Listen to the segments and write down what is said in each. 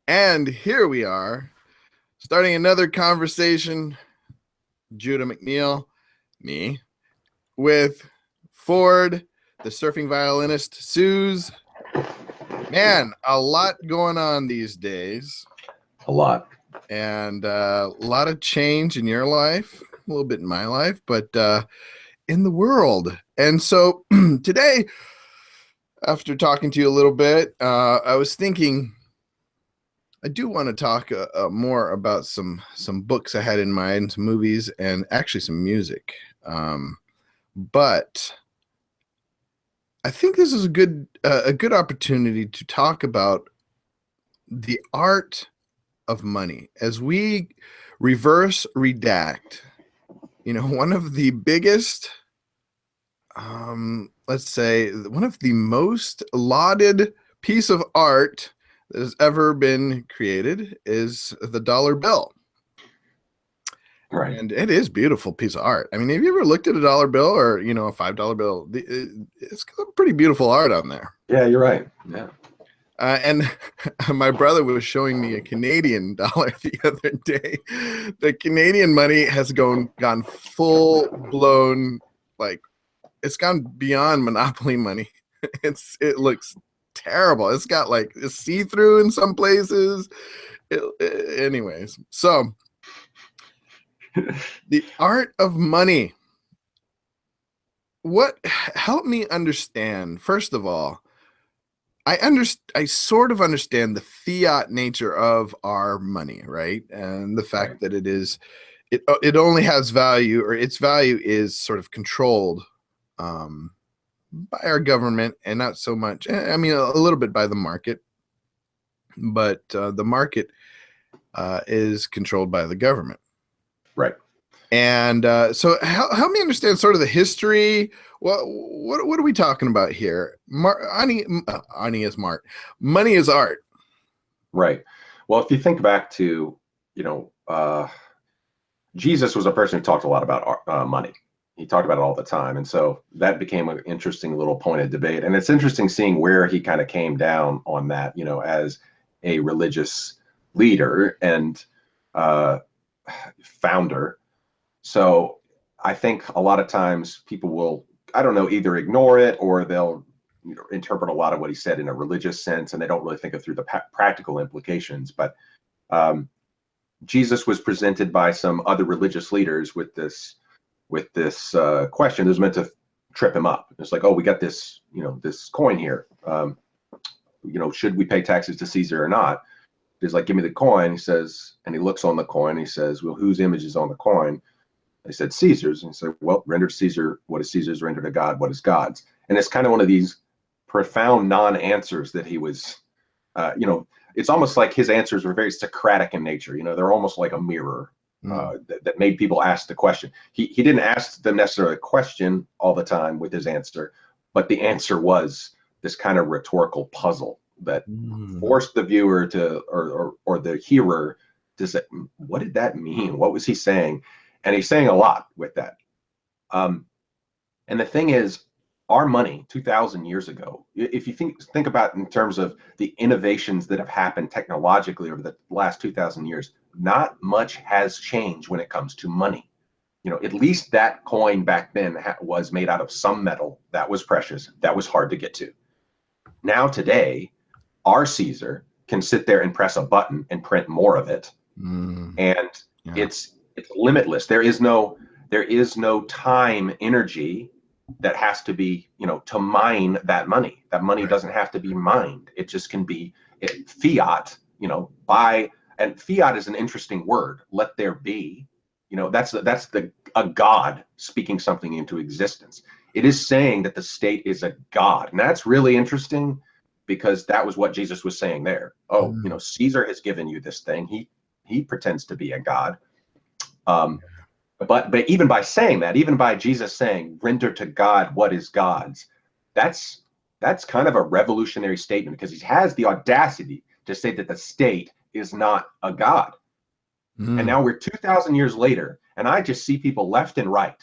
And here we are, starting another conversation. Judah McNeil, me, with Ford, the surfing violinist, Suze. Man, a lot going on these days, A lot. and a lot of change in your life, a little bit in my life, but in the world. And so today, after talking to you a little bit, I was thinking I do want to talk more about some books I had in mind, some movies, and actually some music. But I think this is a good opportunity to talk about the art of money as we reverse redact. One of the biggest, let's say, one of the most lauded piece of art that has ever been created is the dollar bill. Right. And it is a beautiful piece of art. I mean, have you ever looked at a dollar bill or, a $5 bill? It's got pretty beautiful art on there. Yeah, you're right. Yeah. And my brother was showing me a Canadian dollar the other day. The Canadian money has gone full blown, like it's gone beyond monopoly money. It looks terrible. It's got like see-through in some places. Anyways, so the art of money. Help me understand, first of all, I sort of understand the fiat nature of our money, right? And the fact that it only has value, or its value is sort of controlled by our government, and not so much, I mean, a little bit by the market, but the market is controlled by the government. Right. And so help me understand sort of the history. What are we talking about here? Ani is Mart. Money is art. Right. Well, if you think back to, Jesus was a person who talked a lot about money. He talked about it all the time. And so that became an interesting little point of debate. And it's interesting seeing where he kind of came down on that, as a religious leader and founder. So I think a lot of times people will, I don't know, either ignore it or they'll interpret a lot of what he said in a religious sense, and they don't really think it through the practical implications. But Jesus was presented by some other religious leaders with this question that was meant to trip him up. It's like, oh, we got this, this coin here. Should we pay taxes to Caesar or not? He's like, give me the coin. He says, and he looks on the coin. He says, well, whose image is on the coin? They said Caesar's. And he said, well, render to Caesar what is Caesar's, render to God what is God's. And it's kind of one of these profound non-answers that he was, it's almost like his answers were very Socratic in nature. They're almost like a mirror that made people ask the question. He didn't ask them necessarily a question all the time with his answer, but the answer was this kind of rhetorical puzzle that forced the viewer to, or the hearer to say, what did that mean? What was he saying? And he's saying a lot with that. And the thing is, our money 2,000 years ago, if you think about in terms of the innovations that have happened technologically over the last 2,000 years, not much has changed when it comes to money. At least that coin back then was made out of some metal that was precious, that was hard to get to. Now today, our Caesar can sit there and press a button and print more of it. And it's limitless. There is no time, energy that has to be, to mine that money. That money doesn't have to be mined. It just can be fiat, and fiat is an interesting word. Let there be, that's a God speaking something into existence. It is saying that the state is a God. And that's really interesting, because that was what Jesus was saying there. Oh, Caesar has given you this thing. He pretends to be a God. But even by saying that, even by Jesus saying, render to God what is God's, that's kind of a revolutionary statement, because he has the audacity to say that the state is not a God. And now we're 2,000 years later, and I just see people left and right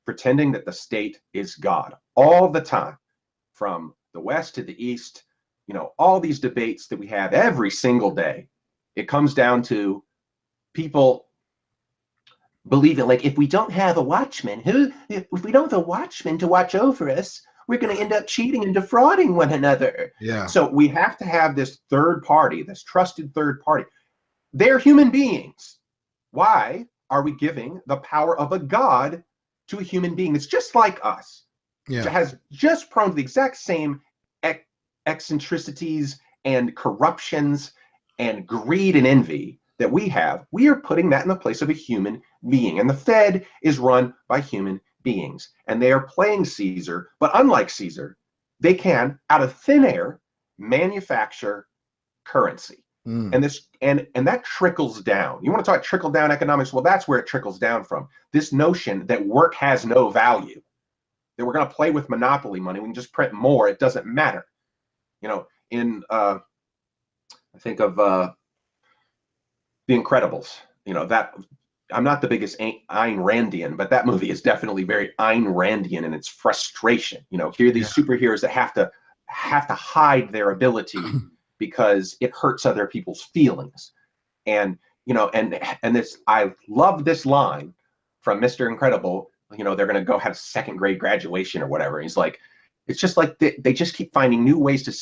pretending that the state is God all the time, from the West to the East, all these debates that we have every single day. It comes down to people believing, like, if we don't have a watchman, if we don't have a watchman to watch over us, we're going to end up cheating and defrauding one another. Yeah. So we have to have this third party, this trusted third party. They're human beings. Why are we giving the power of a god to a human being that's just like us? Yeah. Has just prone to the exact same eccentricities and corruptions and greed and envy that we have. We are putting that in the place of a human being. And the Fed is run by human beings. And they are playing Caesar, but unlike Caesar, they can, out of thin air, manufacture currency. And this and that trickles down. You want to talk trickle down economics? Well, that's where it trickles down from. This notion that work has no value, that we're going to play with monopoly money. We can just print more. It doesn't matter. You know, in I think of The Incredibles. You know, that I'm not the biggest Ayn Randian, but that movie is definitely very Ayn Randian in its frustration. You know, here are these superheroes that have to hide their ability because it hurts other people's feelings. And, you know, and this, I love this line from Mr. Incredible. You know, they're going to go have second grade graduation or whatever. He's like, it's just like they just keep finding new ways to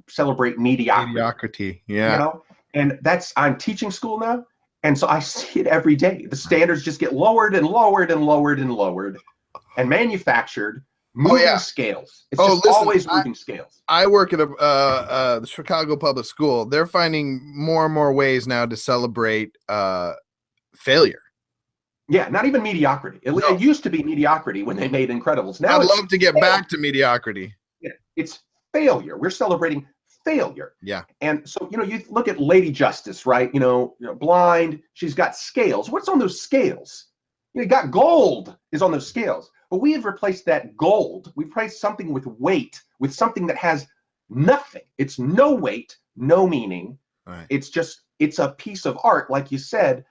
celebrate mediocrity. Yeah. You know, and I'm teaching school now. And so I see it every day. The standards just get lowered and lowered and lowered and lowered and manufactured. Moving scales. It's just always moving scales. I work at the Chicago Public School. They're finding more and more ways now to celebrate failure. Yeah, not even mediocrity. It used to be mediocrity when they made Incredibles. Now I'd love to get back to mediocrity. Yeah, it's failure. We're celebrating failure. Yeah. And so, you know, you look at Lady Justice, right? You know, blind. She's got scales. What's on those scales? You got gold is on those scales. But we have replaced that gold. We've replaced something with weight with something that has nothing. It's no weight, no meaning. Right. It's a piece of art, like you said,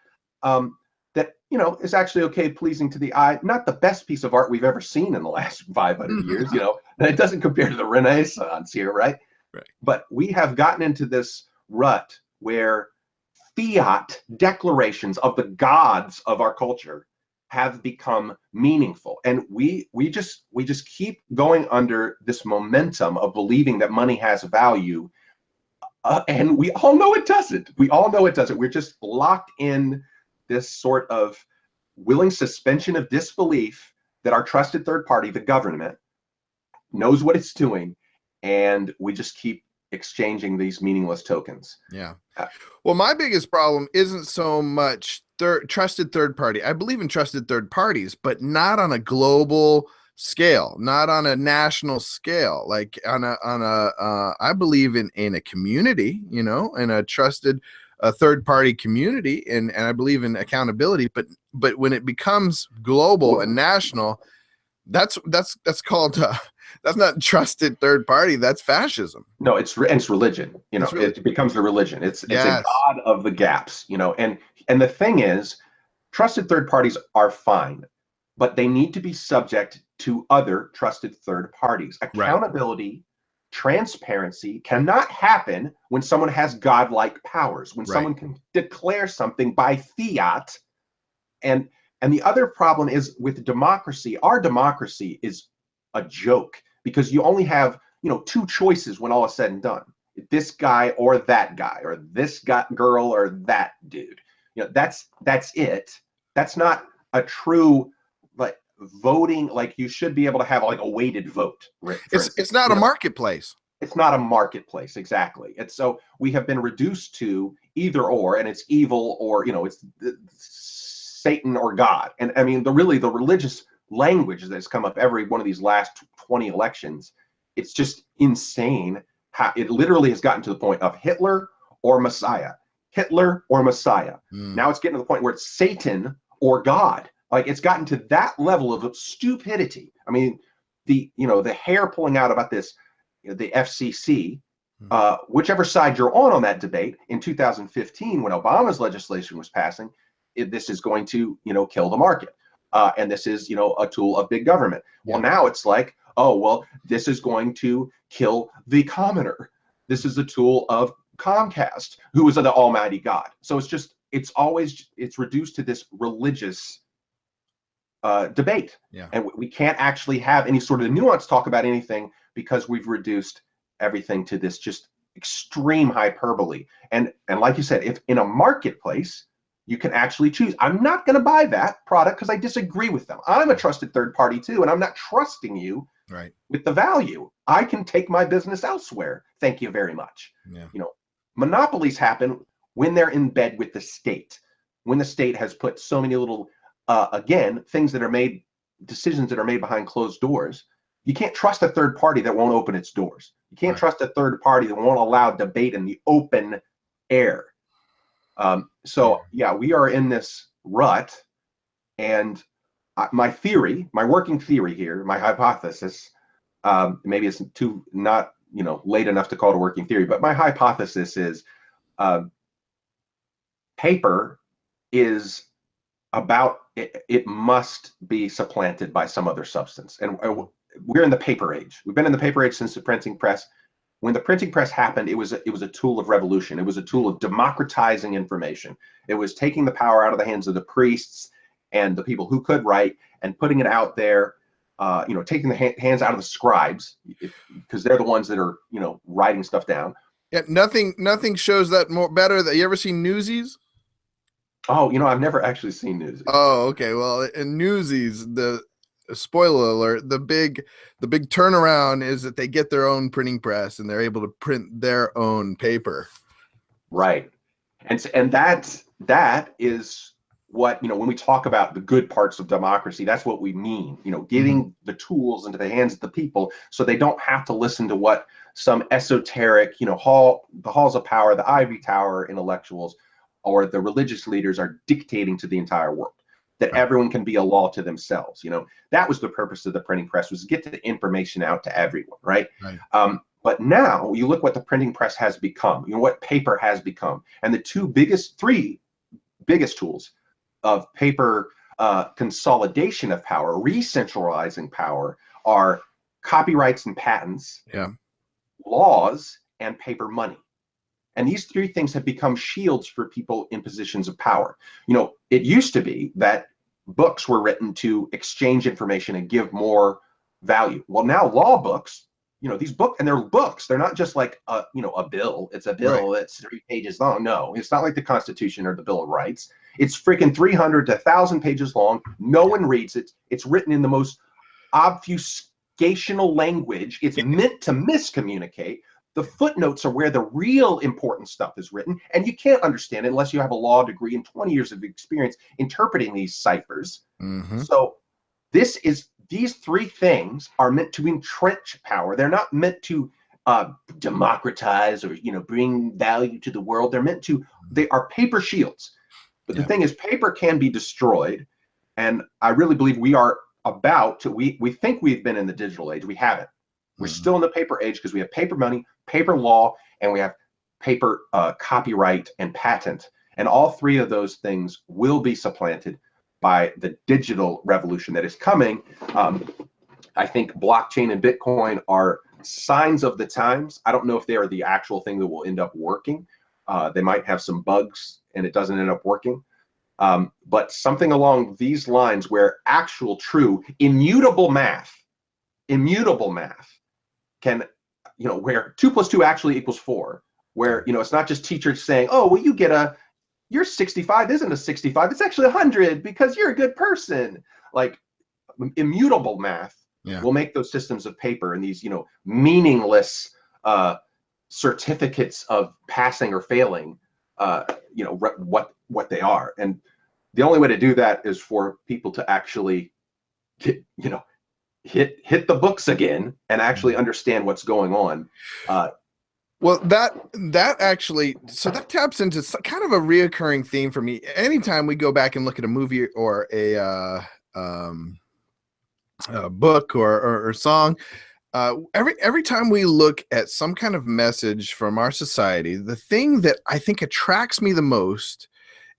that, you know, is actually okay, pleasing to the eye. Not the best piece of art we've ever seen in the last 500 years, you know. And it doesn't compare to the Renaissance here, right? Right. But we have gotten into this rut where fiat declarations of the gods of our culture have become meaningful, and we just keep going under this momentum of believing that money has value, and we all know it doesn't. We're just locked in this sort of willing suspension of disbelief that our trusted third party, the government, knows what it's doing, and we just keep exchanging these meaningless tokens. Yeah. Well, my biggest problem isn't so much trusted third party. I believe in trusted third parties, but not on a global scale, not on a national scale. Like I believe in a community, you know, in a trusted third party community, and I believe in accountability. But when it becomes global and national, that's called that's not trusted third party. That's fascism. No, it's religion. You know, it becomes the religion. It's a god of the gaps. You know, and the thing is, trusted third parties are fine, but they need to be subject to other trusted third parties. Accountability, transparency cannot happen when someone has godlike powers. When someone can declare something by fiat, and the other problem is with democracy. Our democracy is a joke because you only have, you know, two choices when all is said and done: this guy or that guy, or this girl or that dude. You know, that's it. That's not a true, like, voting. Like, you should be able to have like a weighted vote. It's not a marketplace. It's not a marketplace, exactly. And so we have been reduced to either or, and it's evil or, you know, it's Satan or God. And I mean, the religious language that has come up every one of these last 20 elections, it's just insane how it literally has gotten to the point of Hitler or Messiah. Hitler or Messiah. Now it's getting to the point where it's Satan or God. Like, it's gotten to that level of stupidity. I mean, the hair pulling out about this, the FCC, whichever side you're on that debate. In 2015, when Obama's legislation was passing, this is going to, you know, kill the market. And this is, you know, a tool of big government. Well, now it's like, oh, well, this is going to kill the commoner. This is a tool of Comcast, who is the Almighty God. So it's always reduced to this religious debate. Yeah. And we can't actually have any sort of nuance talk about anything because we've reduced everything to this just extreme hyperbole. And like you said, if in a marketplace, you can actually choose. I'm not going to buy that product because I disagree with them. I'm a trusted third party too, and I'm not trusting you with the value. I can take my business elsewhere. Thank you very much. Yeah. Monopolies happen when they're in bed with the state, when the state has put so many little, again, things that are made, decisions that are made behind closed doors. You can't trust a third party that won't open its doors. You can't trust a third party that won't allow debate in the open air. So yeah, we are in this rut, and my theory, my working theory here, my hypothesis, maybe it's not late enough to call it a working theory, but my hypothesis is paper is about it must be supplanted by some other substance, and we're in the paper age. We've been in the paper age since the printing press. When the printing press happened, it was a tool of revolution. It was a tool of democratizing information. It was taking the power out of the hands of the priests and the people who could write and putting it out there, taking the hands out of the scribes, because they're the ones that are, writing stuff down. Yeah, nothing shows that more better. That you ever seen Newsies? Oh, I've never actually seen Newsies. Oh, okay. Well, in Newsies, spoiler alert, the big turnaround is that they get their own printing press and they're able to print their own paper. Right. And that is what, when we talk about the good parts of democracy, that's what we mean, getting the tools into the hands of the people so they don't have to listen to what some esoteric, the halls of power, the ivory tower intellectuals or the religious leaders are dictating to the entire world. That everyone can be a law to themselves. That was the purpose of the printing press, was to get the information out to everyone, right? But now you look what the printing press has become, what paper has become. And the three biggest tools of paper consolidation of power, re-centralizing power, are copyrights and patents, laws, and paper money. And these three things have become shields for people in positions of power. It used to be that books were written to exchange information and give more value. Well, now law books, these books, and they're books. They're not just like a bill. It's a bill that's 3 pages long. No, it's not like the Constitution or the Bill of Rights. It's freaking 300 to 1,000 pages long. No one reads it. It's written in the most obfuscational language. It's meant to miscommunicate. The footnotes are where the real important stuff is written, and you can't understand it unless you have a law degree and 20 years of experience interpreting these ciphers. So these three things are meant to entrench power. They're not meant to democratize or bring value to the world. They are paper shields. But the thing is, paper can be destroyed, and I really believe we are about to. We think we've been in the digital age. We haven't. We're still in the paper age because we have paper money, paper law, and we have paper copyright and patent. And all three of those things will be supplanted by the digital revolution that is coming. I think blockchain and Bitcoin are signs of the times. I don't know if they are the actual thing that will end up working. They might have some bugs and it doesn't end up working. But something along these lines where actual, true, immutable math can, where 2 + 2 actually equals 4, where, it's not just teachers saying, oh, well, you're 65 isn't a 65, it's actually 100 because you're a good person. Like, immutable math will make those systems of paper and these, meaningless certificates of passing or failing, what they are. And the only way to do that is for people to actually get, hit the books again and actually understand what's going on. Well, that actually, so that taps into kind of a reoccurring theme for me. Anytime we go back and look at a movie or a book or song, every time we look at some kind of message from our society, the thing that I think attracts me the most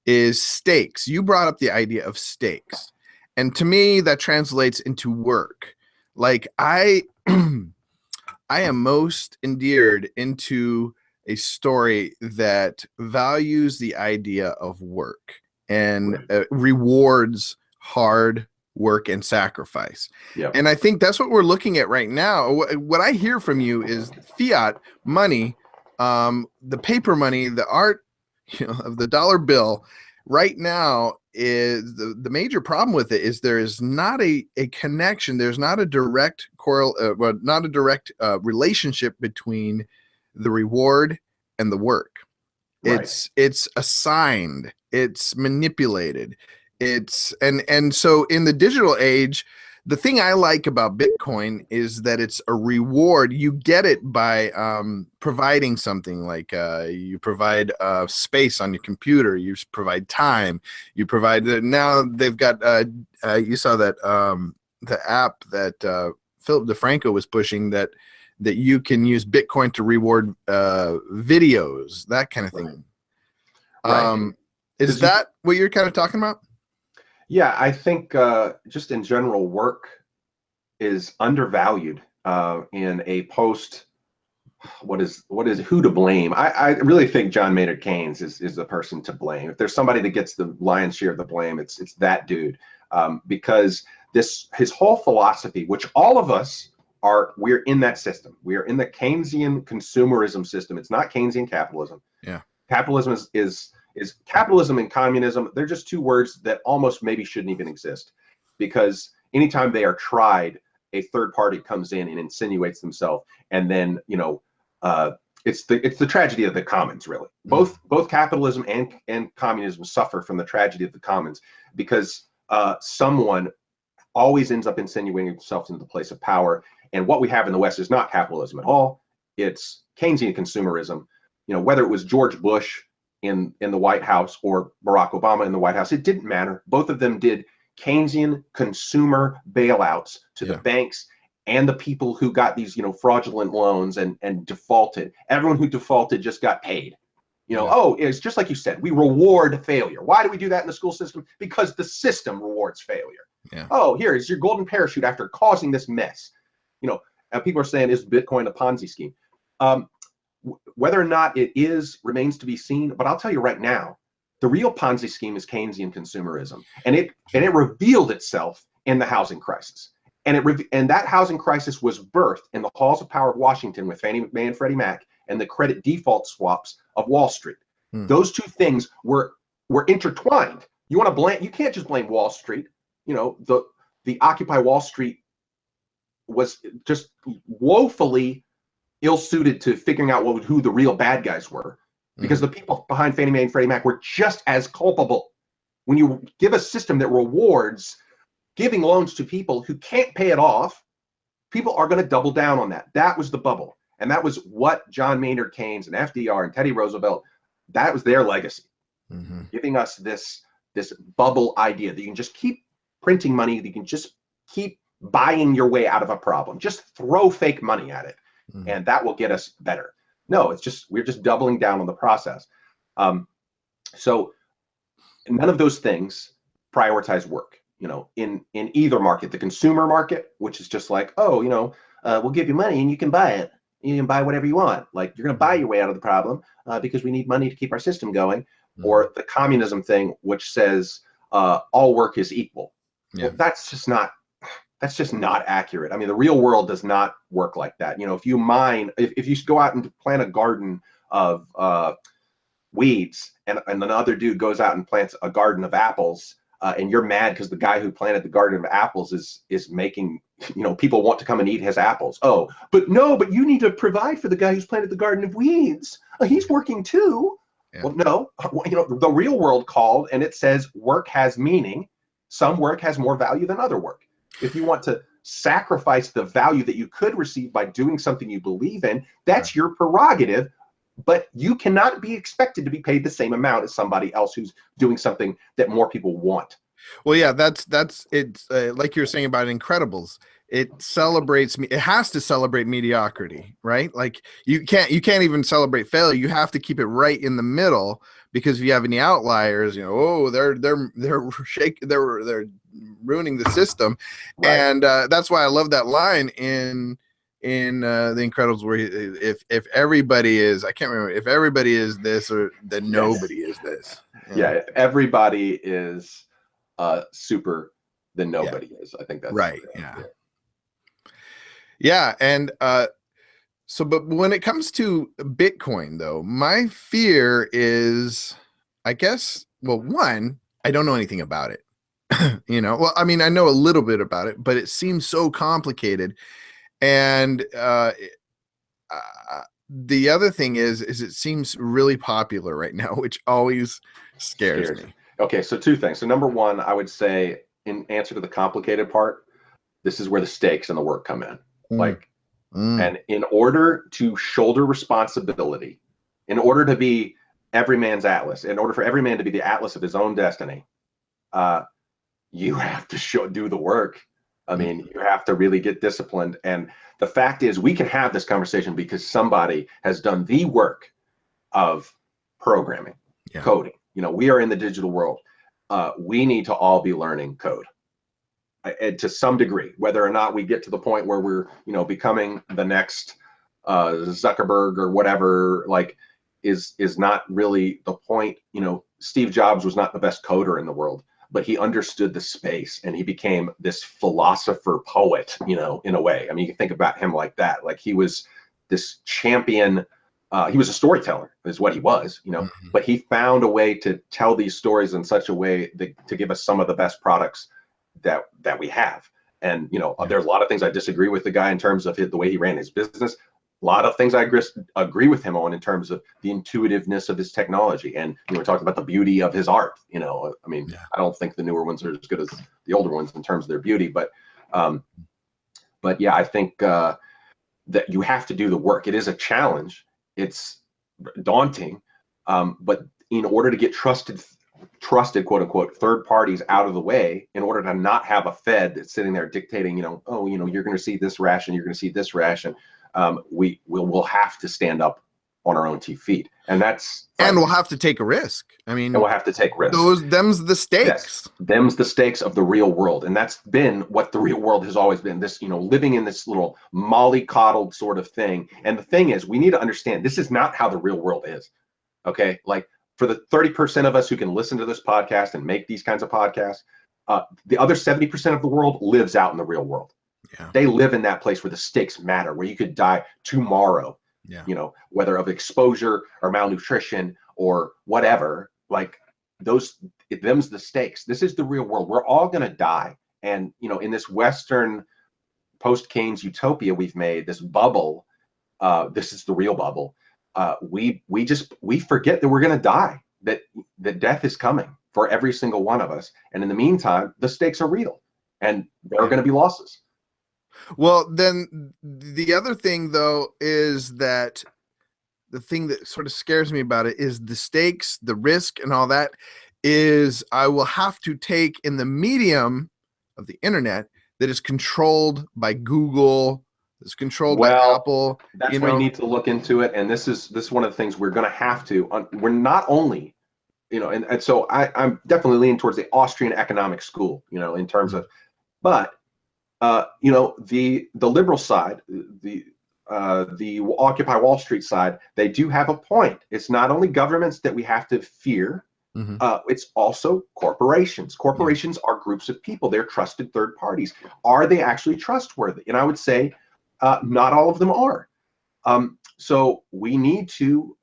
is stakes. You brought up the idea of stakes, and to me that translates into work. Like I am most endeared into a story that values the idea of work and rewards hard work and sacrifice. Yeah. And I think that's what we're looking at right now. What I hear from you is fiat money, the paper money, the art, of the dollar bill right now is the major problem with it is there is not a connection. There's not a direct relationship between the reward and the work. Right. It's assigned, it's manipulated. And so in the digital age, the thing I like about Bitcoin is that it's a reward. You get it by providing something like you provide space on your computer, you provide time, you provide. Now they've got. You saw that the app that Philip DeFranco was pushing that you can use Bitcoin to reward videos, that kind of thing. Right. Is that what you're kind of talking about? Yeah, I think just in general, work is undervalued in a post. What is who to blame? I really think John Maynard Keynes is the person to blame. If there's somebody that gets the lion's share of the blame, it's that dude, because his whole philosophy, which all of us are, we're in that system. We are in the Keynesian consumerism system. It's not Keynesian capitalism. Yeah, capitalism is capitalism and communism. They're just two words that almost maybe shouldn't even exist, because anytime they are tried, a third party comes in and insinuates themselves, and then it's the tragedy of the commons, really. Both capitalism and communism suffer from the tragedy of the commons, because someone always ends up insinuating themselves into the place of power. And what we have in the West is not capitalism at all. It's Keynesian consumerism. Whether it was George Bush in the White House or Barack Obama in the White House, it didn't matter. Both of them did Keynesian consumer bailouts to the banks and the people who got these, fraudulent loans and defaulted. Everyone who defaulted just got paid. Oh, it's just like you said, we reward failure. Why do we do that in the school system? Because the system rewards failure. Yeah. Oh, here is your golden parachute after causing this mess. People are saying, is Bitcoin a Ponzi scheme? Whether or not it is remains to be seen. But I'll tell you right now, the real Ponzi scheme is Keynesian consumerism, and it revealed itself in the housing crisis. And that housing crisis was birthed in the halls of power of Washington with Fannie Mae and Freddie Mac and the credit default swaps of Wall Street. Those two things were intertwined. You want to blame? You can't just blame Wall Street. The Occupy Wall Street was just woefully ill-suited to figuring out who the real bad guys were, because the people behind Fannie Mae and Freddie Mac were just as culpable. When you give a system that rewards giving loans to people who can't pay it off, people are going to double down on that. That was the bubble. And that was what John Maynard Keynes and FDR and Teddy Roosevelt, that was their legacy, giving us this bubble idea that you can just keep printing money, that you can just keep buying your way out of a problem. Just throw fake money at it, and that will get us better. No, we're just doubling down on the process. So none of those things prioritize work. In either market, the consumer market, which is just like, we'll give you money and you can buy it. You can buy whatever you want. Like, you're going to buy your way out of the problem because we need money to keep our system going. Or the communism thing, which says all work is equal. Well, that's just not accurate. I mean, the real world does not work like that. If you if you go out and plant a garden of weeds, and another dude goes out and plants a garden of apples, and you're mad because the guy who planted the garden of apples is making, people want to come and eat his apples. Oh, but you need to provide for the guy who's planted the garden of weeds. He's working too. Yeah. Well, no, the real world called, and it says work has meaning. Some work has more value than other work. If you want to sacrifice the value that you could receive by doing something you believe in, that's your prerogative, but you cannot be expected to be paid the same amount as somebody else who's doing something that more people want. Well, yeah, that's it's like you were saying about Incredibles. It has to celebrate mediocrity, right? Like you can't even celebrate failure. You have to keep it right in the middle, because if you have any outliers, they're ruining the system. Right. And that's why I love that line in in The Incredibles where if everybody is, I can't remember, if everybody is this, or then nobody is this. Yeah, if everybody is super, then nobody is. I think that's right. Yeah. And so, but when it comes to Bitcoin, though, my fear is, I guess, well, one, I don't know anything about it. Well, I mean, I know a little bit about it, but it seems so complicated. And the other thing is it seems really popular right now, which always scares me. Okay, so two things. So number one, I would say, in answer to the complicated part, this is where the stakes and the work come in. And in order to shoulder responsibility, in order to be every man's atlas, in order for every man to be the atlas of his own destiny, you have to do the work. I mean, you have to really get disciplined. And the fact is, we can have this conversation because somebody has done the work of programming, coding. We are in the digital world. We need to all be learning code. And to some degree, whether or not we get to the point where we're, becoming the next Zuckerberg or whatever, is not really the point. Steve Jobs was not the best coder in the world, but he understood the space and he became this philosopher poet, in a way. I mean, you can think about him like that. Like, he was this champion. He was a storyteller is what he was, but he found a way to tell these stories in such a way to give us some of the best products that we have. And there's a lot of things I disagree with the guy in terms of the way he ran his business. A lot of things I agree with him on in terms of the intuitiveness of his technology, and we're talking about the beauty of his art. I mean, I don't think the newer ones are as good as the older ones in terms of their beauty, but yeah, I think that you have to do the work. It is a challenge. It's daunting, but in order to get trusted quote unquote third parties out of the way, in order to not have a Fed that's sitting there dictating, you're going to receive this ration, you're going to see this ration, we'll have to stand up on our own 2 feet, and we'll have to take a risk. I mean, and we'll have to take risks. Them's the stakes. Yes, them's the stakes of the real world, and that's been what the real world has always been. This, living in this little mollycoddled sort of thing. And the thing is, we need to understand this is not how the real world is. Okay, like, for the 30% of us who can listen to this podcast and make these kinds of podcasts, the other 70% of the world lives out in the real world. Yeah. They live in that place where the stakes matter, where you could die tomorrow, whether of exposure or malnutrition or whatever. Like, them's the stakes. This is the real world. We're all going to die. And, in this Western post-Keynes utopia we've made, this bubble, this is the real bubble. We forget that we're going to die, that death is coming for every single one of us. And in the meantime, the stakes are real and there are going to be losses. Well, then the other thing, though, is that the thing that sort of scares me about it is the stakes, the risk, and all that is I will have to take in the medium of the internet that is controlled by Google, it's controlled by Apple. That's why you need to look into it. And this is one of the things we're going to have to. We're not only, and so I'm definitely leaning towards the Austrian economic school, in terms of, but the liberal side, the Occupy Wall Street side, they do have a point. It's not only governments that we have to fear. It's also corporations. Corporations are groups of people. They're trusted third parties. Are they actually trustworthy? And I would say not all of them are. So we need to,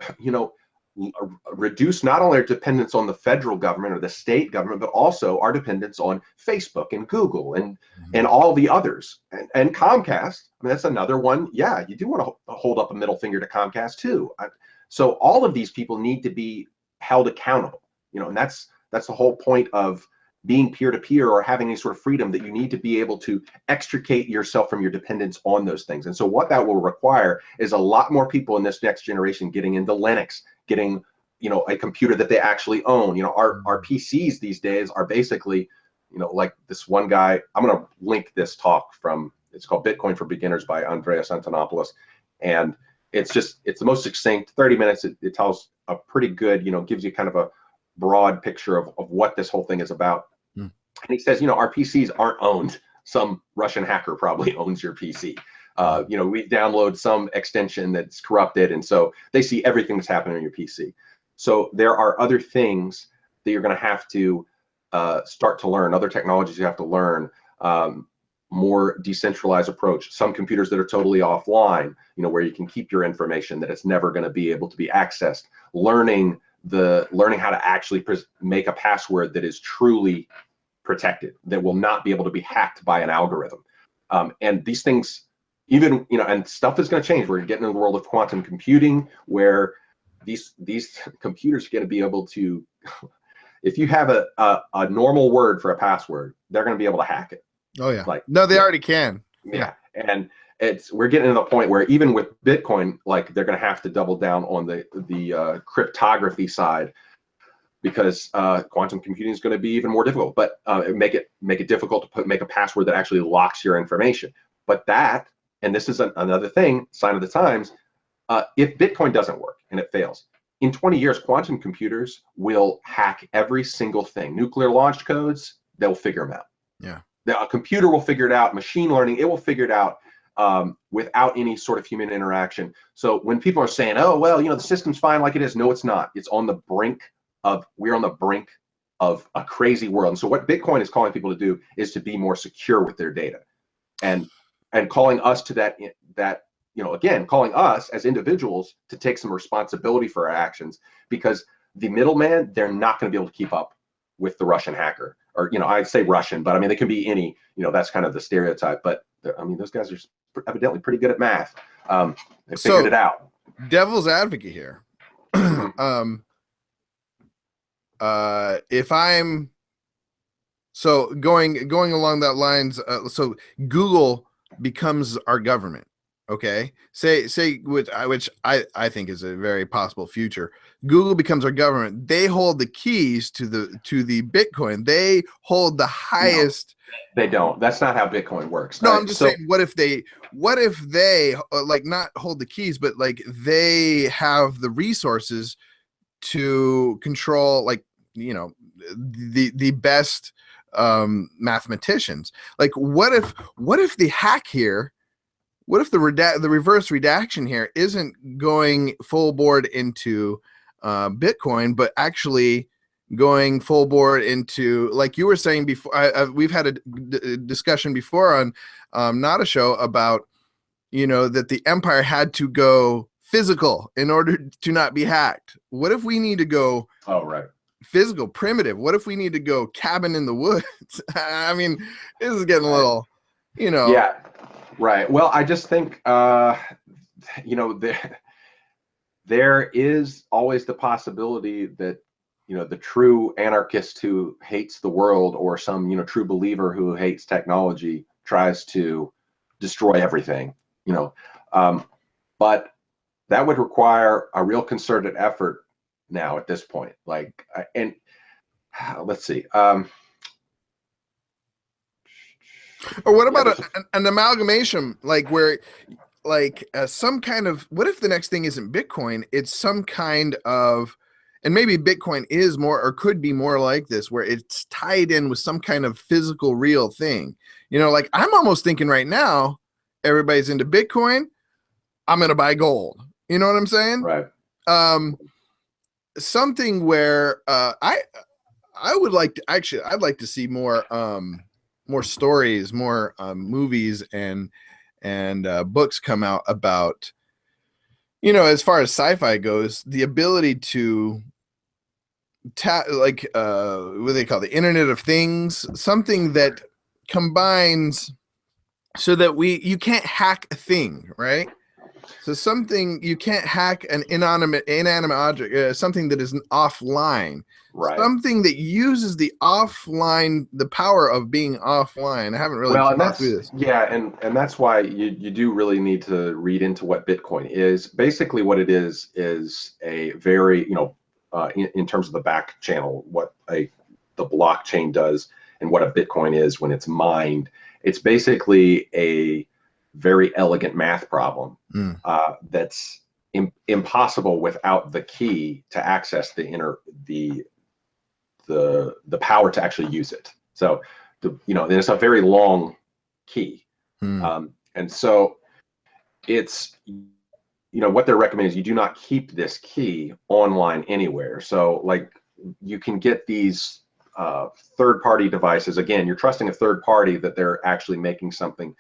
reduce not only our dependence on the federal government or the state government, but also our dependence on Facebook and Google and all the others, and Comcast. I mean, that's another one. Yeah, you do want to hold up a middle finger to Comcast too. So all of these people need to be held accountable, and that's the whole point of being peer-to-peer or having any sort of freedom, that you need to be able to extricate yourself from your dependence on those things. And so what that will require is a lot more people in this next generation getting into Linux, getting, a computer that they actually own. Our PCs these days are basically, like this one guy, I'm going to link this talk it's called Bitcoin for Beginners by Andreas Antonopoulos. And it's the most succinct 30 minutes. It tells a pretty good, gives you kind of a broad picture of what this whole thing is about. And he says, our PCs aren't owned. Some Russian hacker probably owns your PC. You know, we download some extension that's corrupted, and so they see everything that's happening on your PC. So there are other things that you're going to have to start to learn, other technologies you have to learn, more decentralized approach. Some computers that are totally offline, you know, where you can keep your information, that it's never going to be able to be accessed. Learning how to actually make a password that is truly protected, that will not be able to be hacked by an algorithm. And these things, even, you know, and stuff is going to change. We're getting into the world of quantum computing, where these computers are going to be able to, if you have a normal word for a password, they're going to be able to hack it. Oh yeah. Like, no, they already can. Yeah. And we're getting to the point where even with Bitcoin, like, they're going to have to double down on the cryptography side, because quantum computing is going to be even more difficult. But make it difficult to make a password that actually locks your information. But that, and this is another thing, sign of the times. If Bitcoin doesn't work and it fails, in 20 years, quantum computers will hack every single thing. Nuclear launch codes, they'll figure them out. Yeah. A computer will figure it out. Machine learning, it will figure it out without any sort of human interaction. So when people are saying, oh, well, you know, the system's fine like it is, no, it's not. It's on the brink of, we're on the brink of a crazy world. And so what Bitcoin is calling people to do is to be more secure with their data, and calling us to that, you know, again, calling us as individuals to take some responsibility for our actions, because the middleman, they're not going to be able to keep up with the Russian hacker. Or, you know, I'd say Russian, but I mean, they can be any, you know, that's kind of the stereotype. But I mean, those guys are evidently pretty good at math. They figured it out. Devil's advocate here. If I'm going along that lines, so Google becomes our government. Okay, say which I think is a very possible future. Google becomes our government. They hold the keys to the Bitcoin. They hold the highest. No, they don't. That's not how Bitcoin works. No, I'm just saying, what if they like, not hold the keys, but like they have the resources to control, like, you know, the best mathematicians. Like, what if the hack here? What if the reverse redaction here isn't going full board into Bitcoin, but actually going full board into, like you were saying before, we've had a discussion before on not a show about, you know, that the empire had to go physical in order to not be hacked. What if we need to go physical, primitive? What if we need to go cabin in the woods? I mean, this is getting a little, you know. Yeah. Right. Well, I just think, you know, there is always the possibility that, you know, the true anarchist who hates the world, or some, you know, true believer who hates technology, tries to destroy everything, you know. But that would require a real concerted effort now at this point. Like, and let's see. Or what about an amalgamation, like where, like some kind of, what if the next thing isn't Bitcoin, it's some kind of, and maybe Bitcoin is more, or could be more like this, where it's tied in with some kind of physical, real thing. You know, like I'm almost thinking right now, everybody's into Bitcoin, I'm going to buy gold. You know what I'm saying? Right. Something where I would like to, actually, I'd like to see more stories, more movies and books come out about, you know, as far as sci-fi goes, the ability to like what do they call the Internet of Things, something that combines so that you can't hack a thing, right? So something, you can't hack an inanimate object, something that is offline. Right. Something that uses the power of being offline. I haven't really thought through this. Yeah, and that's why you do really need to read into what Bitcoin is. Basically, what it is a very, you know, in terms of the back channel, what the blockchain does and what a Bitcoin is when it's mined. It's basically a very elegant math problem that's impossible without the key to access the power to actually use it. So, you know, there's a very long key. And so it's, what they're recommending is you do not keep this key online anywhere. So like you can get these third-party devices. Again, you're trusting a third party that they're actually making something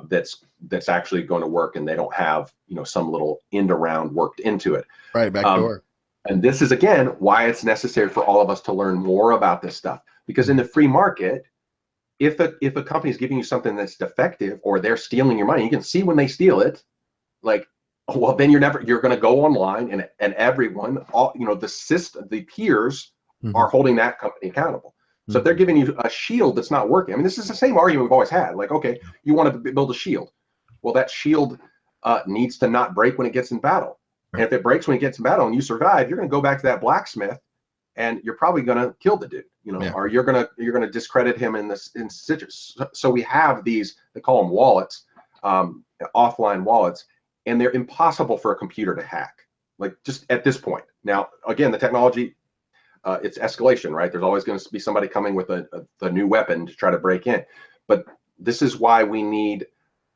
that's actually going to work, and they don't have some little end around worked into it. Right, back door. And this is again why it's necessary for all of us to learn more about this stuff, because in the free market, if a company is giving you something that's defective or they're stealing your money, you can see when they steal it. Like, well, then you're going to go online, and everyone, all the peers are holding that company accountable. So if they're giving you a shield that's not working, I mean, this is the same argument we've always had. Like, okay, you want to build a shield. Well, that shield needs to not break when it gets in battle. And if it breaks when it gets in battle and you survive, you're going to go back to that blacksmith, and you're probably going to kill the dude, or you're going to discredit him in citrus. So we have these, they call them wallets, offline wallets, and they're impossible for a computer to hack. Like, just at this point. Now, again, the technology, it's escalation, right? There's always going to be somebody coming with a new weapon to try to break in. But this is why we need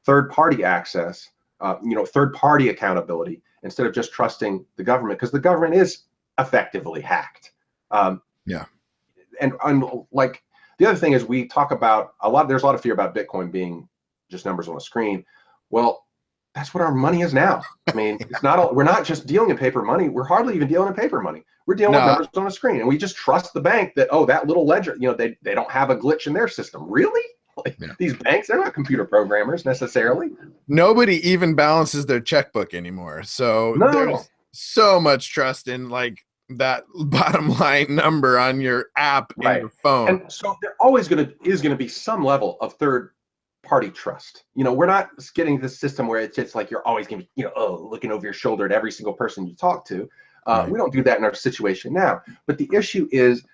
third-party access, third-party accountability, instead of just trusting the government, because the government is effectively hacked. And like, the other thing is, we talk about there's a lot of fear about Bitcoin being just numbers on a screen. Well, that's what our money is now. I mean, we're not just dealing in paper money. We're hardly even dealing in paper money. We're dealing with numbers on a screen, and we just trust the bank that, that little ledger, they don't have a glitch in their system. Really? Like, these banks, they're not computer programmers necessarily. Nobody even balances their checkbook anymore. So there's so much trust in like that bottom line number on your app in your phone. And so there always is going to be some level of third party trust. We're not getting this system where it's just like you're always going to be, looking over your shoulder at every single person you talk to. We don't do that in our situation now. But the issue is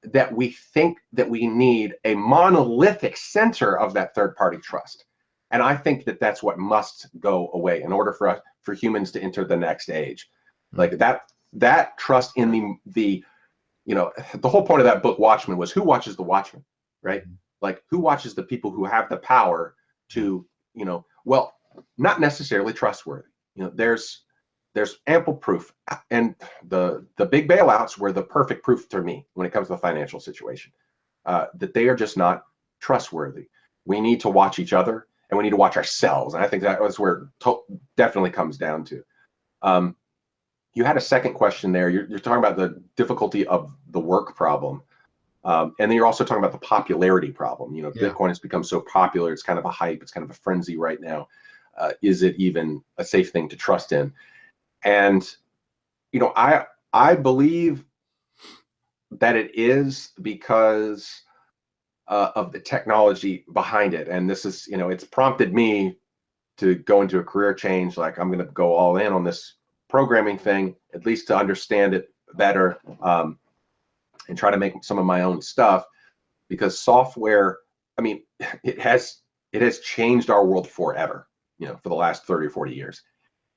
that we think that we need a monolithic center of that third party trust. And I think that that's what must go away in order for humans to enter the next age. Like that trust in the whole point of that book Watchmen was, who watches the Watchmen, right? Like, who watches the people who have the power to, well, not necessarily trustworthy. There's ample proof, and the big bailouts were the perfect proof to me when it comes to the financial situation, that they are just not trustworthy. We need to watch each other, and we need to watch ourselves. And I think that's where it definitely comes down to. You had a second question there. You're talking about the difficulty of the work problem. And then you're also talking about the popularity problem. Bitcoin has become so popular. It's kind of a hype. It's kind of a frenzy right now. Is it even a safe thing to trust in? And, I believe that it is, because of the technology behind it. And this is, it's prompted me to go into a career change. Like, I'm going to go all in on this programming thing, at least to understand it better. And try to make some of my own stuff, because software, I mean, it has changed our world forever, for the last 30 or 40 years.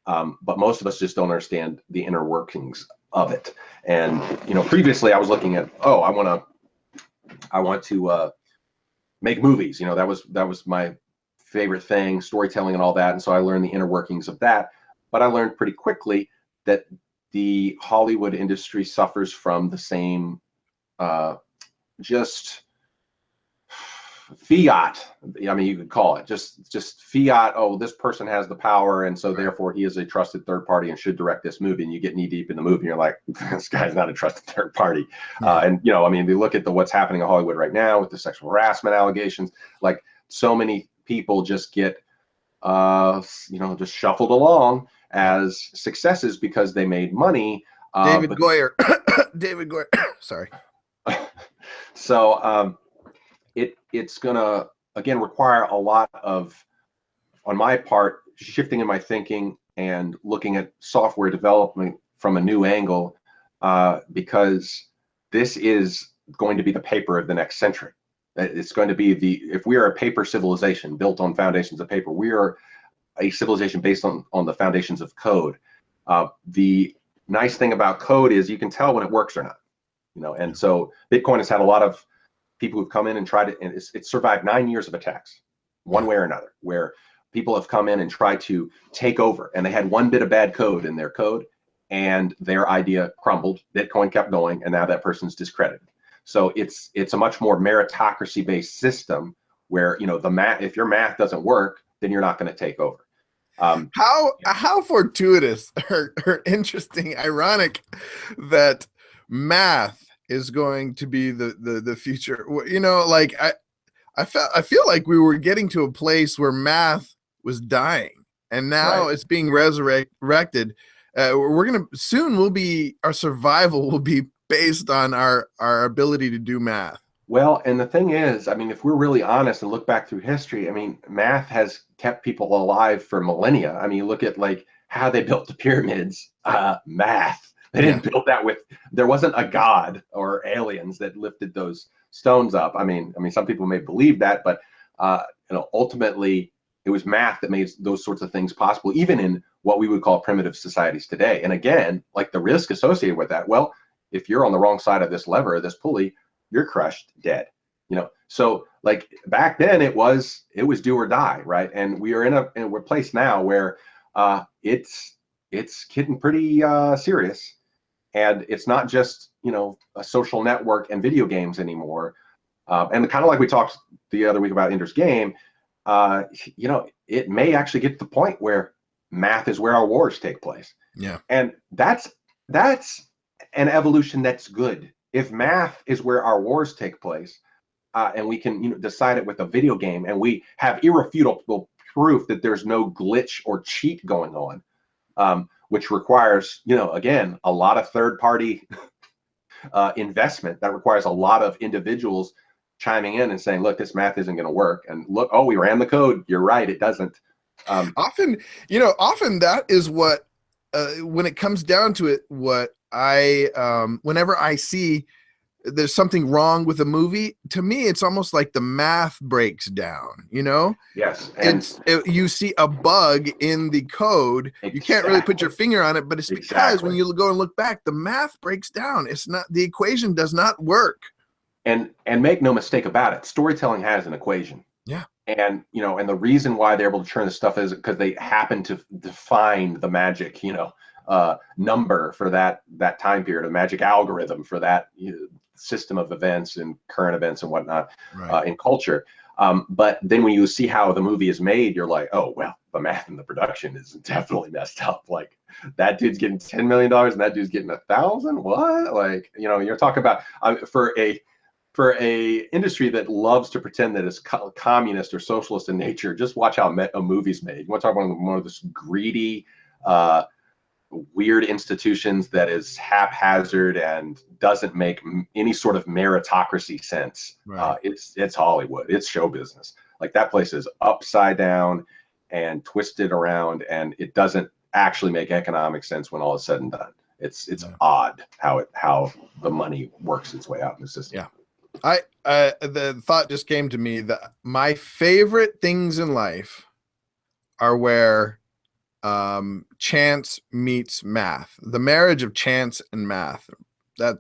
But most of us just don't understand the inner workings of it. And, previously I was looking at, I want to make movies. That was my favorite thing, storytelling and all that. And so I learned the inner workings of that. But I learned pretty quickly that the Hollywood industry suffers from the same just fiat. I mean, you could call it just fiat. Oh, this person has the power, and so therefore he is a trusted third party and should direct this movie. And you get knee deep in the movie, and you're like, this guy's not a trusted third party. And I mean, you look at what's happening in Hollywood right now with the sexual harassment allegations. Like, so many people just get just shuffled along as successes because they made money. David Goyer. David Goyer. Sorry. So it's gonna, again, require a lot of, on my part, shifting in my thinking and looking at software development from a new angle, because this is going to be the paper of the next century. It's going to be if we are a paper civilization built on foundations of paper, we are a civilization based on the foundations of code. The nice thing about code is you can tell when it works or not. And so Bitcoin has had a lot of people who've come in and tried it, and it's survived 9 years of attacks, one way or another, where people have come in and tried to take over, and they had one bit of bad code in their code, and their idea crumbled. Bitcoin kept going, and now that person's discredited. So it's a much more meritocracy-based system where, you know, the math, if your math doesn't work, then you're not going to take over. How fortuitous or interesting, ironic that math is going to be the future. You know, like I feel like we were getting to a place where math was dying, and now it's being resurrected. We're gonna soon. Our survival will be based on our ability to do math. Well, and the thing is, I mean, if we're really honest and look back through history, I mean, math has kept people alive for millennia. I mean, you look at like how they built the pyramids, math. They didn't build that with, there wasn't a god or aliens that lifted those stones up. I mean, some people may believe that, but you know, ultimately it was math that made those sorts of things possible, even in what we would call primitive societies today. And again, like the risk associated with that, well, if you're on the wrong side of this lever, this pulley, you're crushed, dead. You know, so like back then it was do or die, right? And we are in a place now where it's getting pretty serious, and it's not just, you know, a social network and video games anymore. And kind of like we talked the other week about Ender's Game, you know, it may actually get to the point where math is where our wars take place. Yeah, and that's an evolution that's good. If math is where our wars take place, and we can, you know, decide it with a video game, and we have irrefutable proof that there's no glitch or cheat going on, which requires, you know, again, a lot of third-party investment. That requires a lot of individuals chiming in and saying, look, this math isn't going to work. And look, oh, we ran the code. You're right, it doesn't. Often that is what, when it comes down to it, what whenever I see there's something wrong with a movie, to me it's almost like the math breaks down, you know. Yes. You see a bug in the code. Exactly. You can't really put your finger on it, but it's because when you go and look back, the math breaks down. It's not, the equation does not work. And make no mistake about it, storytelling has an equation. Yeah. And, you know, and the reason why they're able to turn this stuff is because they happen to define the magic, you know, number for that time period, a magic algorithm for that, you know, system of events and current events and whatnot, in culture. But then when you see how the movie is made, you're like, oh, well, the math and the production is definitely messed up. Like, that dude's getting $10 million and that dude's getting 1,000. What? Like, you know, you're talking about for a industry that loves to pretend that it's communist or socialist in nature. Just watch how a movie's made. You want to talk about one of this greedy, weird institutions that is haphazard and doesn't make any sort of meritocracy sense. Right. It's Hollywood. It's show business. Like, that place is upside down and twisted around, and it doesn't actually make economic sense when all is said and done. It's odd how the money works its way out in the system. Yeah. The thought just came to me that my favorite things in life are where chance meets math, the marriage of chance and math. That,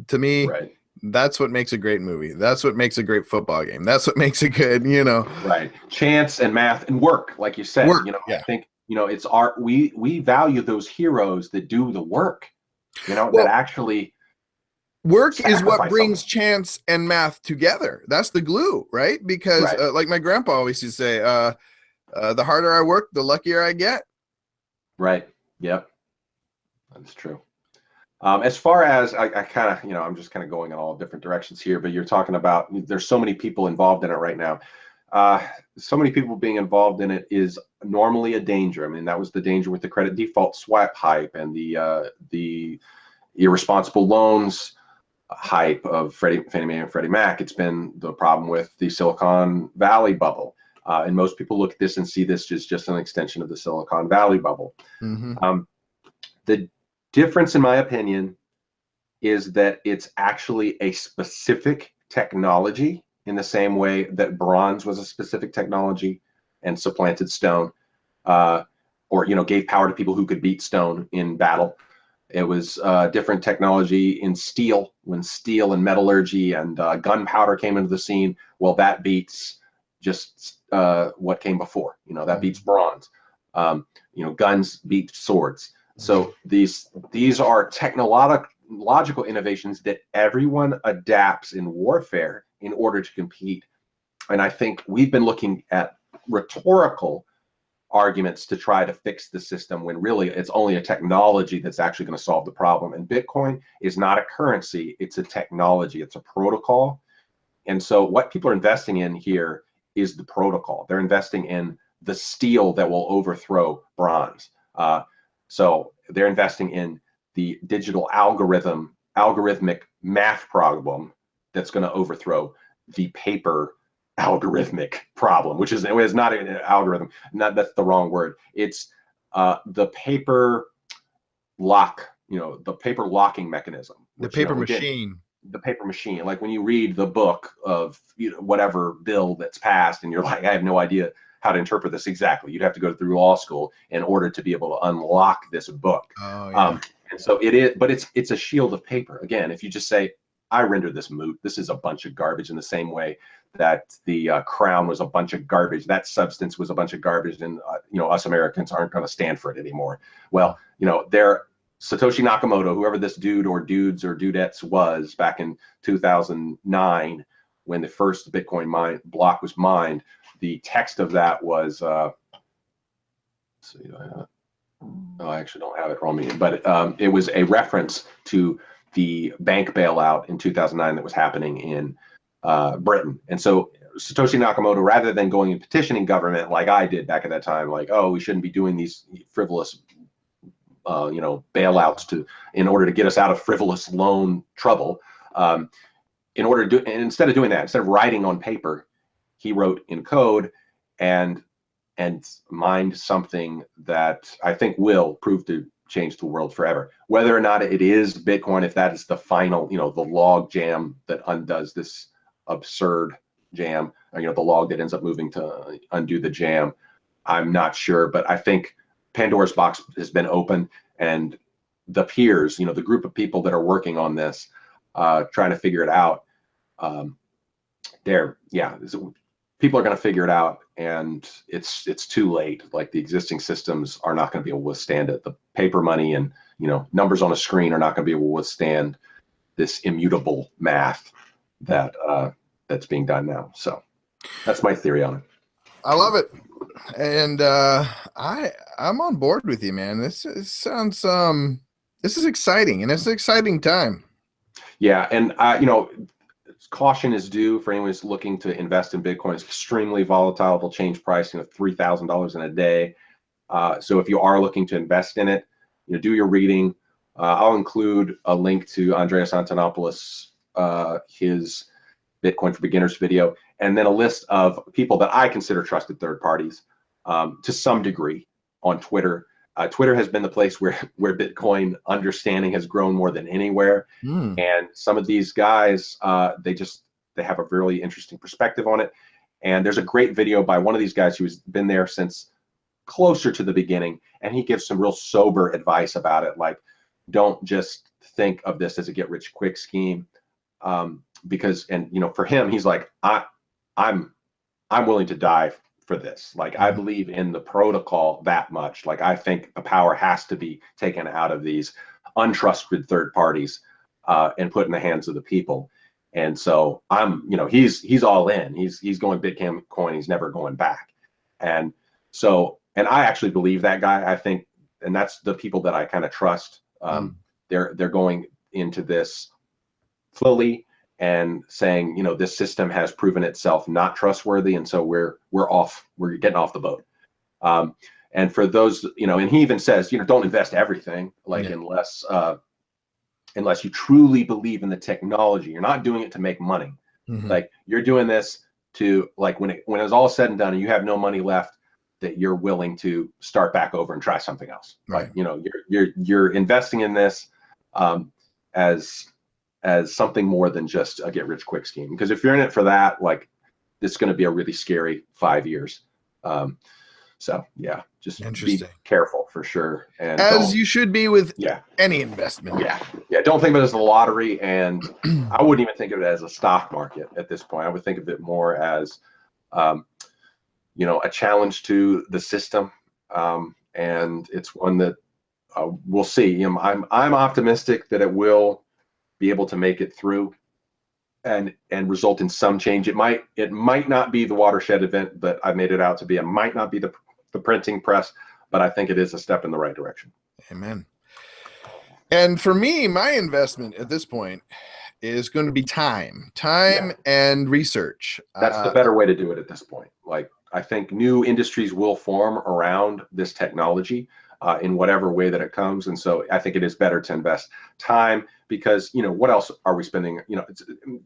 to me, right, that's what makes a great movie. That's what makes a great football game. That's what makes a good, you know, right, chance and math and work, like you said. You know, I think, you know, it's we value those heroes that do the work, you know, that actually work is what brings chance and math together. That's the glue, right? Because like my grandpa always used to say, the harder I work, the luckier I get. Right. Yep. That's true. As far as I kind of, you know, I'm just kind of going in all different directions here, but you're talking about, there's so many people involved in it right now. So many people being involved in it is normally a danger. I mean, that was the danger with the credit default swap hype and the irresponsible loans hype of Fannie Mae and Freddie Mac. It's been the problem with the Silicon Valley bubble. And most people look at this and see this as just an extension of the Silicon Valley bubble. Mm-hmm. The difference, in my opinion, is that it's actually a specific technology, in the same way that bronze was a specific technology and supplanted stone, or, you know, gave power to people who could beat stone in battle. It was different technology in steel, when steel and metallurgy and gunpowder came into the scene. Well, that beats just what came before. You know, that beats bronze. You know, guns beat swords. So these are technological innovations that everyone adapts in warfare in order to compete. And I think we've been looking at rhetorical arguments to try to fix the system when really it's only a technology that's actually going to solve the problem. And Bitcoin is not a currency, it's a technology, it's a protocol. And so what people are investing in here is the protocol. They're investing in the steel that will overthrow bronze. So they're investing in the digital algorithmic math problem that's going to overthrow the paper algorithmic problem, which is not an algorithm. That's the wrong word. It's the paper lock, you know, the paper locking mechanism. Which, the paper machine. The paper machine. Like when you read the book of, you know, whatever bill that's passed and you're like, I have no idea how to interpret this exactly. You'd have to go through law school in order to be able to unlock this book. Oh, yeah. And so it is, but it's a shield of paper. Again, if you just say, I render this moot, this is a bunch of garbage, in the same way that the crown was a bunch of garbage, that substance was a bunch of garbage, and you know, us Americans aren't going to stand for it anymore. Well, you know, Satoshi Nakamoto, whoever this dude or dudes or dudettes was back in 2009, when the first Bitcoin block was mined, the text of that was, let's see, I actually don't have it on me, but it was a reference to the bank bailout in 2009 that was happening in Britain. And so Satoshi Nakamoto, rather than going and petitioning government like I did back at that time, like, oh, we shouldn't be doing these frivolous you know, bailouts in order to get us out of frivolous loan trouble, and instead of doing that, instead of writing on paper, he wrote in code and mined something that I think will prove to change the world forever. Whether or not it is Bitcoin, if that is the final, you know, the log jam that undoes this absurd jam, or, you know, the log that ends up moving to undo the jam, I'm not sure. But I think Pandora's box has been opened, and the peers, you know, the group of people that are working on this, trying to figure it out, people are going to figure it out, and it's too late. Like, the existing systems are not going to be able to withstand it. The paper money and, you know, numbers on a screen are not going to be able to withstand this immutable math that that's being done now. So that's my theory on it. I love it, and I'm on board with you, man. This sounds this is exciting, and it's an exciting time. Yeah, and you know, caution is due for anyone who's looking to invest in Bitcoin. It's extremely volatile. It'll change price, you know, $3,000 in a day. So if you are looking to invest in it, you know, do your reading. I'll include a link to Andreas Antonopoulos, his Bitcoin for Beginners video, and then a list of people that I consider trusted third parties, to some degree, on Twitter. Twitter has been the place where Bitcoin understanding has grown more than anywhere. And some of these guys, they have a really interesting perspective on it. And there's a great video by one of these guys who's been there since closer to the beginning, and he gives some real sober advice about it. Like, don't just think of this as a get-rich-quick scheme, because, and you know, for him, he's like, I'm willing to die for this. Like, I believe in the protocol that much. Like, I think the power has to be taken out of these untrusted third parties and put in the hands of the people. And so you know, he's all in. He's going Bitcoin. He's never going back. And so, and I actually believe that guy. I think, and that's the people that I kind of trust. They're going into this fully and saying, you know, this system has proven itself not trustworthy, and so we're getting off the boat. And for those, you know, and he even says, you know, don't invest everything, like, unless you truly believe in the technology. You're not doing it to make money. Like, you're doing this to, like, when it's all said and done and you have no money left, that you're willing to start back over and try something else. Right. Like, you know, you're investing in this as something more than just a get-rich-quick scheme. Because if you're in it for that, like, it's going to be a really scary 5 years. So yeah, just be careful for sure. And as you should be with any investment. Yeah. Don't think of it as a lottery, and I wouldn't even think of it as a stock market at this point. I would think of it more as you know, a challenge to the system, and it's one that we'll see. You know, I'm optimistic that it will be able to make it through and result in some change. It might not be the watershed event that I made it out to be. It might not be the printing press, but I think it is a step in the right direction. Amen. And for me, my investment at this point is going to be time and research. That's the better way to do it at this point. Like, I think new industries will form around this technology in whatever way that it comes. And so I think it is better to invest time, because, you know, what else are we spending? You know,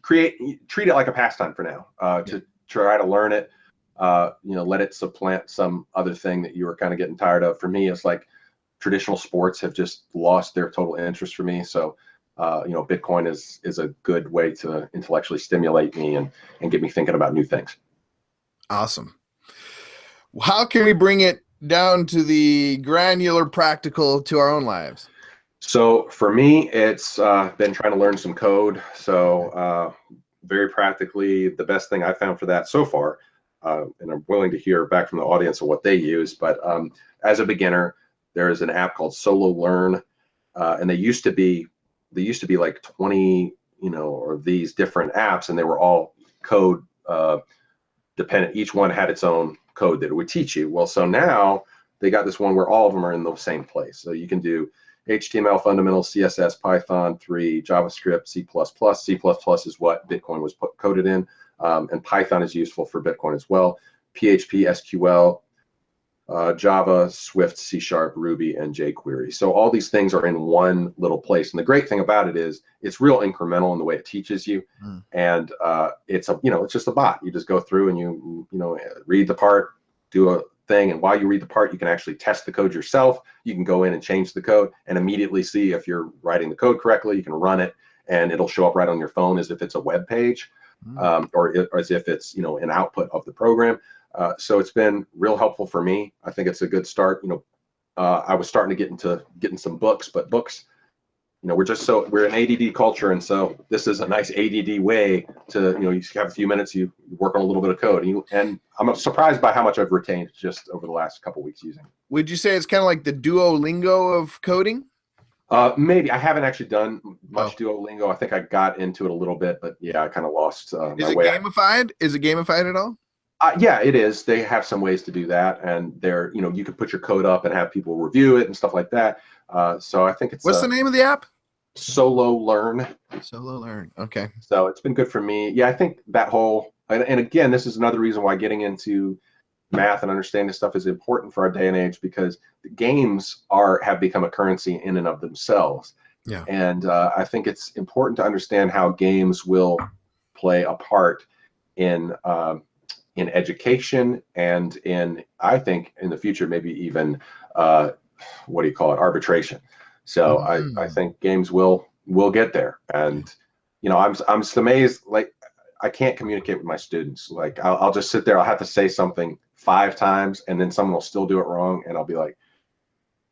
treat it like a pastime for now, to try to learn it, you know, let it supplant some other thing that you were kind of getting tired of. For me, it's like traditional sports have just lost their total interest for me. So, you know, Bitcoin is a good way to intellectually stimulate me and get me thinking about new things. Awesome. How can we bring it down to the granular practical to our own lives? So for me, it's been trying to learn some code. So very practically, the best thing I found for that so far, and I'm willing to hear back from the audience of what they use, but as a beginner, there is an app called Solo Learn, and they used to be like 20, you know, or these different apps, and they were all code dependent. Each one had its own code that it would teach you. Well, so now they got this one where all of them are in the same place. So you can do HTML fundamentals, CSS, Python 3, JavaScript, C++. C++ is what Bitcoin was coded in, and Python is useful for Bitcoin as well. PHP, SQL, Java, Swift, C#, Ruby, and jQuery. So all these things are in one little place. And the great thing about it is it's real incremental in the way it teaches you. And it's just a bot. You just go through and you read the part, do a thing, and while you read the part, you can actually test the code yourself. You can go in and change the code and immediately see if you're writing the code correctly. You can run it, and it'll show up right on your phone as if it's a web page, or as if it's, you know, an output of the program. So it's been real helpful for me. I think it's a good start. You know, I was starting to get into getting some books, but books, you know, we're an ADD culture, and so this is a nice ADD way to, you know, you have a few minutes, you work on a little bit of code, and I'm surprised by how much I've retained just over the last couple of weeks using it. Would you say it's kind of like the Duolingo of coding? Maybe. I haven't actually done much Duolingo. I think I got into it a little bit, but yeah, I kind of lost my way. Gamified? Is it gamified at all? Yeah, it is. They have some ways to do that, and they're, you know, you could put your code up and have people review it and stuff like that. So I think it's. What's the name of the app? Solo Learn. Solo Learn. Okay. So it's been good for me. Yeah, I think that whole, and again, this is another reason why getting into math and understanding this stuff is important for our day and age, because the games have become a currency in and of themselves. Yeah. And I think it's important to understand how games will play a part in education, and I think in the future, maybe even arbitration. So I think games will get there. And, you know, I'm just amazed. Like, I can't communicate with my students. Like, I'll just sit there, I'll have to say something 5 times, and then someone will still do it wrong, and I'll be like,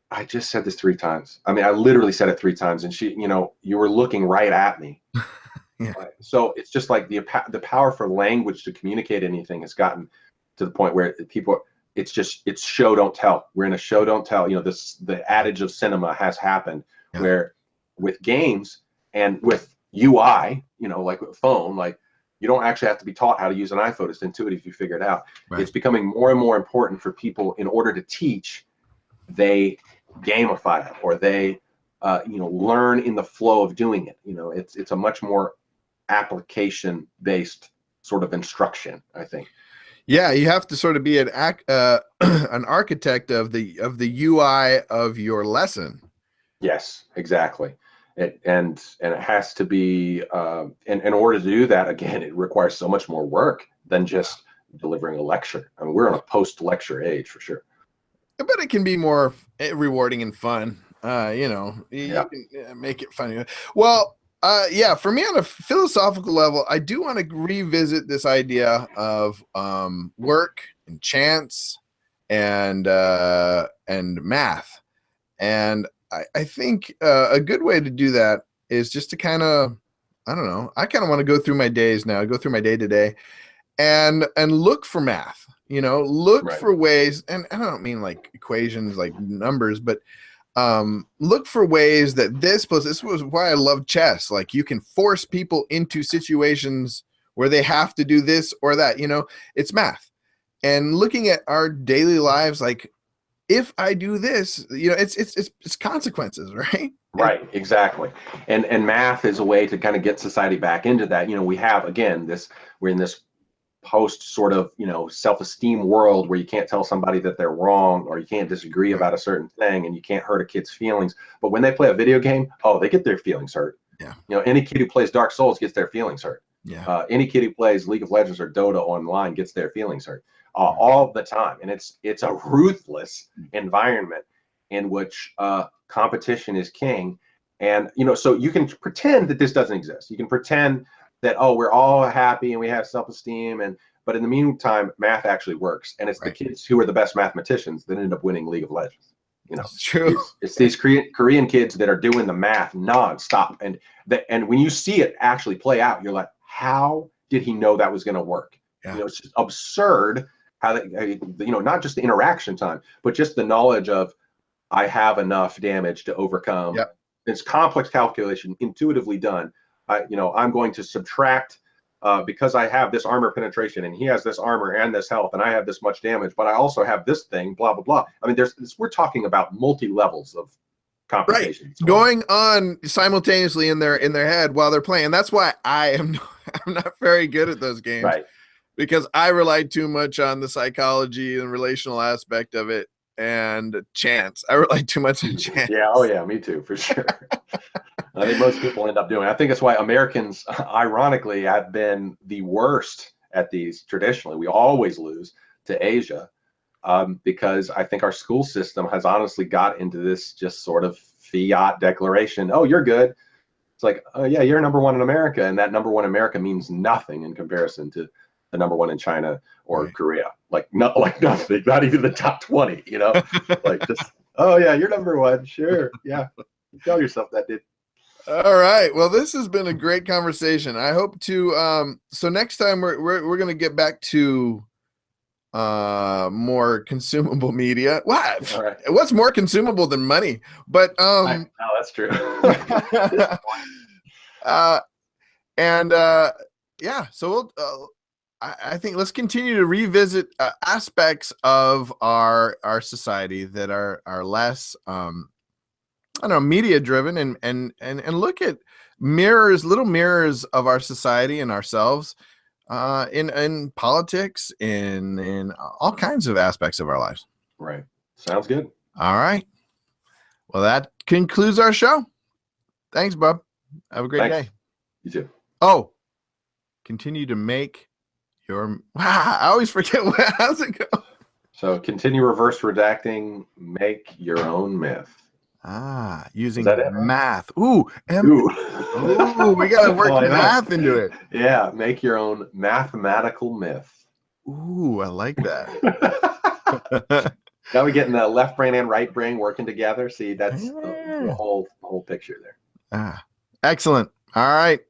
I just said this 3 times. I mean, I literally said it 3 times, and she, you know, you were looking right at me. Yeah. So it's just like the power for language to communicate anything has gotten to the point where people, it's show don't tell. We're in a show don't tell. You know, the adage of cinema has happened, where with games and with UI, you know, like with a phone, like, you don't actually have to be taught how to use an iPhone. It's intuitive if you figure it out. Right. It's becoming more and more important for people, in order to teach, they gamify it, or they you know, learn in the flow of doing it. You know, it's a much more application based sort of instruction, I think. Yeah, you have to sort of be an architect of the UI of your lesson. Yes, exactly. And it has to be, in order to do that, again, it requires so much more work than just delivering a lecture. I mean, we're in a post-lecture age for sure. But it can be more rewarding and fun. You know, you can make it funny. Well, yeah, for me on a philosophical level, I do want to revisit this idea of work and chance and math. And I think a good way to do that is just to kind of, I don't know, I kind of want to go through my days now, go through my day to day and look for math, look Right. for ways, and I don't mean like equations, like numbers, but look for ways that this was why I love chess. Like, you can force people into situations where they have to do this or that. It's math. And looking at our daily lives, like, if I do this, it's consequences, right? Right, exactly. And math is a way to kind of get society back into that. We have, again, we're in this post sort of, self-esteem world where you can't tell somebody that they're wrong, or you can't disagree about a certain thing, and you can't hurt a kid's feelings. But when they play a video game, oh, they get their feelings hurt. Yeah. Any kid who plays Dark Souls gets their feelings hurt. Yeah. Any kid who plays League of Legends or Dota online gets their feelings hurt all the time. And it's a ruthless environment in which competition is king. And, so you can pretend that this doesn't exist. You can pretend that, oh, we're all happy and we have self-esteem, but in the meantime, math actually works. And it's the kids who are the best mathematicians that end up winning League of Legends. It's true. It's these Korean kids that are doing the math nonstop. And when you see it actually play out, you're like, how did he know that was going to work? Yeah. It's just absurd how not just the interaction time, but just the knowledge of, I have enough damage to overcome. Yep. It's complex calculation, intuitively done. I'm going to subtract because I have this armor penetration, and he has this armor and this health, and I have this much damage, but I also have this thing, blah, blah, blah. I mean, we're talking about multi-levels of complications. Right. Going on simultaneously in their head while they're playing. That's why I'm not very good at those games. Right. Because I relied too much on the psychology and relational aspect of it, and chance. I relied too much on chance. Yeah. Oh yeah, me too, for sure. I think most people end up doing it. I think that's why Americans, ironically, have been the worst at these traditionally. We always lose to Asia because I think our school system has honestly got into this just sort of fiat declaration. Oh, you're good. It's like, oh yeah, you're number one in America. And that number one in America means nothing in comparison to the number one in China or Korea. Like nothing, not even the top 20, like just, oh yeah, you're number one. Sure. Yeah. Tell yourself that, dude. All right. Well, this has been a great conversation. I hope to, so next time we're going to get back to more consumable media. What? All right. What's more consumable than money? But no, that's true. Yeah, so we'll I think let's continue to revisit aspects of our society that are less I don't know, media driven, and look at little mirrors of our society and ourselves in politics, in all kinds of aspects of our lives. Right. Sounds good. All right. Well, that concludes our show. Thanks, Bub. Have a great day. You too. Oh, continue to make your... I always forget how's it go? So continue reverse redacting, make your own myth. Using math. Ooh, ooh, we got to work math into it. Yeah, make your own mathematical myth. Ooh, I like that. Now we're getting the left brain and right brain working together. See, that's the whole picture there. Excellent. All right.